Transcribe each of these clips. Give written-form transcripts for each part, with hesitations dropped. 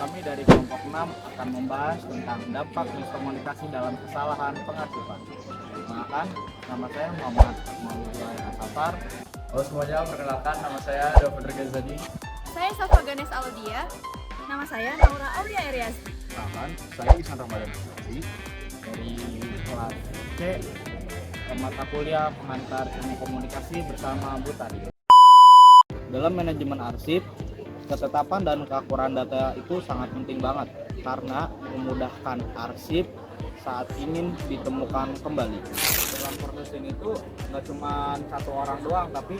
Kami dari kelompok 6 akan membahas tentang dampak miskomunikasi dalam kesalahan pengarsipan. Perkenalkan, nama saya Muhammad Akmalul Asafar. Halo semuanya, perkenalkan nama saya David Ghazali. Saya Safa Ganes Audia. Nama saya Naura Aulia Eriasti. Perkenalkan, saya Isan Ramadan Sari dari kelas C mata kuliah pengantar ilmu komunikasi bersama Bu Tari. Dalam manajemen arsip, ketetapan dan keakuran data itu sangat penting banget karena memudahkan arsip saat ingin ditemukan kembali. Dalam proses ini tuh nggak cuma satu orang doang, tapi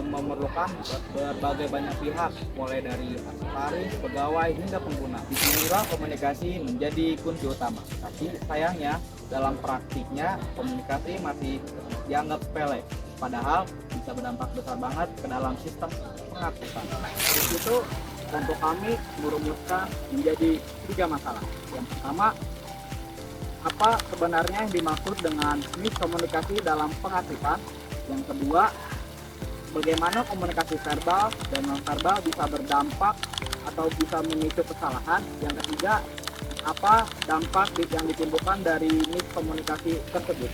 memerlukan berbagai banyak pihak, mulai dari arsiparis, pegawai hingga pengguna. Disinilah komunikasi menjadi kunci utama. Tapi sayangnya dalam praktiknya komunikasi masih dianggap sepele, padahal bisa berdampak besar banget ke dalam sistem pengarsipan. Itu untuk kami merumuskan menjadi 3 masalah. Yang pertama, apa sebenarnya yang dimaksud dengan miskomunikasi dalam pengarsipan? Yang kedua, bagaimana komunikasi verbal dan non-verbal bisa berdampak atau bisa memicu kesalahan? Yang ketiga, apa dampak yang ditimbulkan dari miskomunikasi tersebut?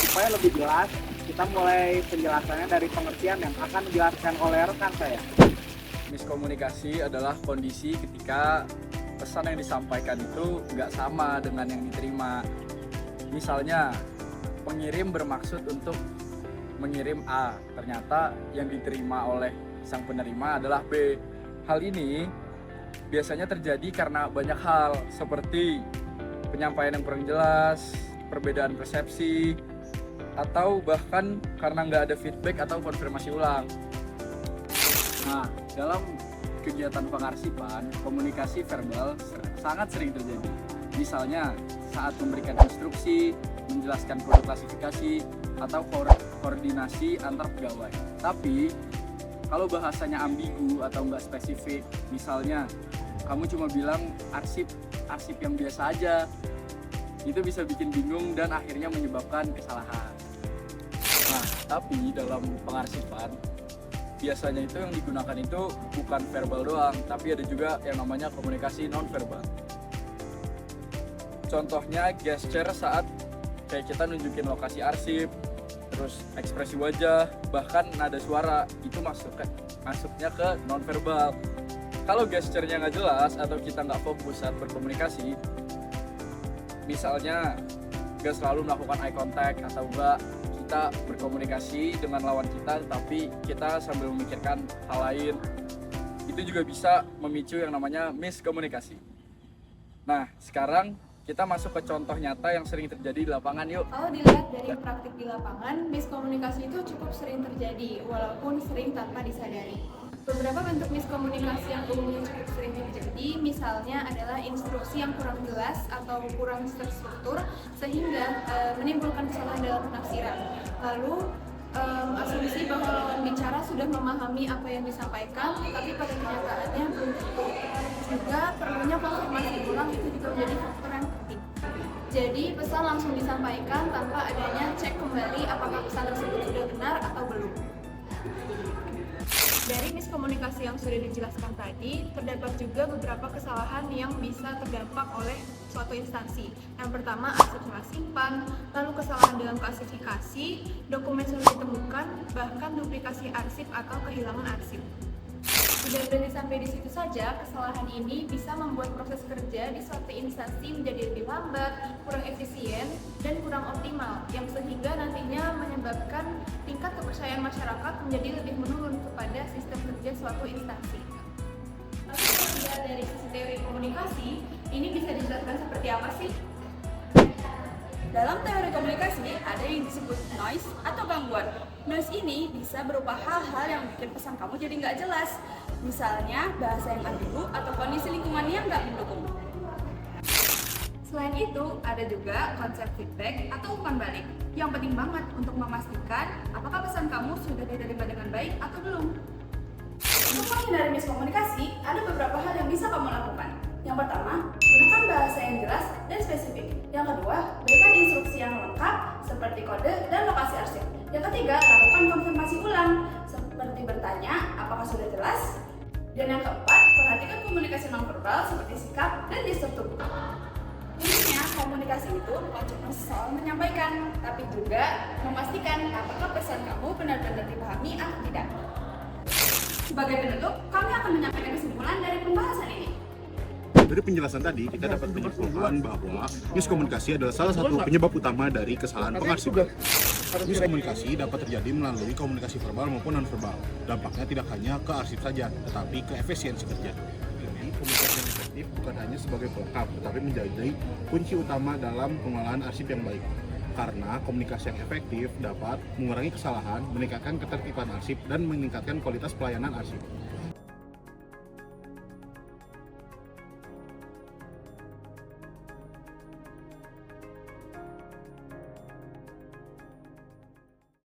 Supaya lebih jelas, kita mulai penjelasannya dari pengertian yang akan dijelaskan oleh rekan saya. Miskomunikasi adalah kondisi ketika pesan yang disampaikan itu nggak sama dengan yang diterima. Misalnya, pengirim bermaksud untuk mengirim A, ternyata yang diterima oleh sang penerima adalah B. Hal ini biasanya terjadi karena banyak hal seperti penyampaian yang kurang jelas, perbedaan persepsi, atau bahkan karena nggak ada feedback atau konfirmasi ulang. Nah, dalam kegiatan pengarsipan, komunikasi verbal sangat sering terjadi. Misalnya, saat memberikan instruksi, menjelaskan kode klasifikasi, atau koordinasi antar pegawai. Tapi, kalau bahasanya ambigu atau nggak spesifik, misalnya, kamu cuma bilang arsip yang biasa aja, itu bisa bikin bingung dan akhirnya menyebabkan kesalahan. Nah, tapi dalam pengarsipan, biasanya itu yang digunakan itu bukan verbal doang, tapi ada juga yang namanya komunikasi non-verbal. Contohnya gesture saat kayak kita nunjukin lokasi arsip, terus ekspresi wajah, bahkan nada suara, itu masuknya ke non-verbal. Kalau gesturnya nggak jelas atau kita nggak fokus saat berkomunikasi, misalnya nggak selalu melakukan eye contact atau nggak kita berkomunikasi dengan lawan kita tapi kita sambil memikirkan hal lain, itu juga bisa memicu yang namanya miskomunikasi. Nah, sekarang kita masuk ke contoh nyata yang sering terjadi di lapangan yuk. Kalau dilihat dari praktik di lapangan, miskomunikasi itu cukup sering terjadi, walaupun sering tanpa disadari. Beberapa bentuk miskomunikasi yang umumnya cukup sering terjadi, misalnya adalah instruksi yang kurang jelas atau kurang terstruktur, sehingga menimbulkan kesalahan dalam penafsiran. Lalu, asumsi bahwa lawan bicara sudah memahami apa yang disampaikan, tapi pada kenyataannya belum tentu. Juga perlunya konfirmasi ulang itu juga menjadi faktor yang penting. Jadi pesan langsung disampaikan tanpa adanya cek kembali apakah pesan tersebut sudah benar atau belum. Dari miskomunikasi yang sudah dijelaskan tadi, terdapat juga beberapa kesalahan yang bisa terdampak oleh suatu instansi. Yang pertama, arsip salah simpan, lalu kesalahan dalam klasifikasi, dokumen sulit ditemukan, bahkan duplikasi arsip atau kehilangan arsip. Tidak berhenti sampai di situ saja, kesalahan ini bisa membuat proses kerja di suatu instansi menjadi lebih lambat, kurang efisien, dan kurang optimal, yang sehingga nantinya menyebabkan tingkat kepercayaan masyarakat menjadi lebih menurun kepada sistem kerja suatu instansi. Tapi kalau dilihat dari sisi teori komunikasi, ini bisa dijelaskan seperti apa sih? Dalam teori komunikasi ada yang disebut noise atau gangguan. Noise ini bisa berupa hal-hal yang bikin pesan kamu jadi nggak jelas. Misalnya bahasa yang ambigu atau kondisi lingkungan yang nggak mendukung. Selain itu, ada juga konsep feedback atau umpan balik yang penting banget untuk memastikan apakah pesan kamu sudah diterima dengan baik atau belum. Untuk menghindari miskomunikasi, ada beberapa hal yang bisa kamu lakukan. Yang pertama, gunakan bahasa yang jelas dan spesifik. Yang kedua, berikan instruksi yang lengkap seperti kode dan lokasi arsip. Yang ketiga, lakukan konfirmasi ulang seperti bertanya apakah sudah jelas. Dan yang keempat, perhatikan komunikasi nonverbal seperti sikap dan gestur tubuh. Intinya, komunikasi itu bukan cuma soal menyampaikan, tapi juga memastikan apakah pesan kamu benar-benar dipahami atau tidak. Sebagai penutup, kami akan menyampaikan kesimpulan dari pembahasan ini. Dari penjelasan tadi, kita dapat menyimpulkan bahwa miskomunikasi adalah salah satu penyebab utama dari kesalahan pengarsipan. Miskomunikasi dapat terjadi melalui komunikasi verbal maupun nonverbal. Dampaknya tidak hanya ke arsip saja, tetapi ke efisiensi kerja. Jadi, komunikasi yang efektif bukan hanya sebagai pelengkap, tetapi menjadi kunci utama dalam pengolahan arsip yang baik. Karena komunikasi yang efektif dapat mengurangi kesalahan, meningkatkan ketertiban arsip, dan meningkatkan kualitas pelayanan arsip.